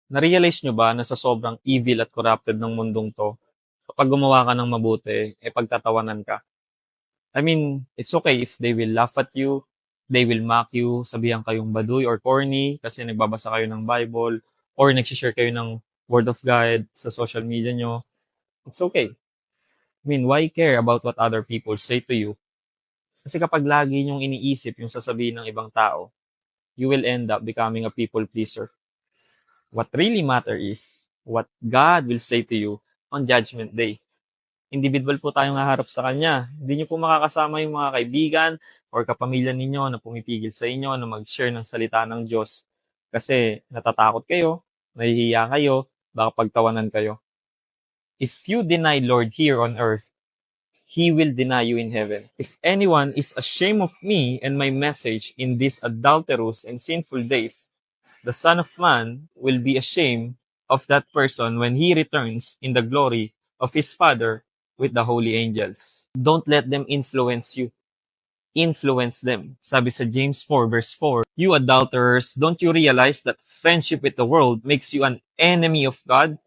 Na-realize nyo ba na sa sobrang evil at corrupted ng mundong to, kapag gumawa ka ng mabuti, pagtatawanan ka? I mean, it's okay if they will laugh at you, they will mock you, sabihan kayong baduy or corny kasi nagbabasa kayo ng Bible or nagsishare kayo ng Word of God sa social media nyo. It's okay. I mean, why care about what other people say to you? Kasi kapag lagi nyong iniisip yung sasabihin ng ibang tao, you will end up becoming a people pleaser. What really matter is what God will say to you on Judgment Day. Individual po tayong haharap sa Kanya. Hindi niyo po makakasama yung mga kaibigan or kapamilya ninyo na pumipigil sa inyo na mag-share ng salita ng Diyos. Kasi natatakot kayo, nahihiya kayo, baka pagtawanan kayo. If you deny Lord here on earth, He will deny you in heaven. If anyone is ashamed of me and my message in these adulterous and sinful days, the Son of Man will be ashamed of that person when He returns in the glory of His Father with the holy angels. Don't let them influence you. Influence them. Sabi sa James 4 verse 4, you adulterers, don't you realize that friendship with the world makes you an enemy of God?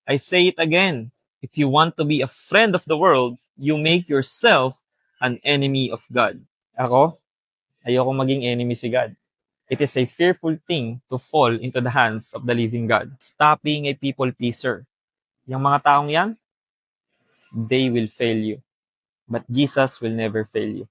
I say it again. If you want to be a friend of the world, you make yourself an enemy of God. Ako, ayoko maging enemy si God. It is a fearful thing to fall into the hands of the living God. Stop being a people pleaser. Yung mga taong yan, they will fail you. But Jesus will never fail you.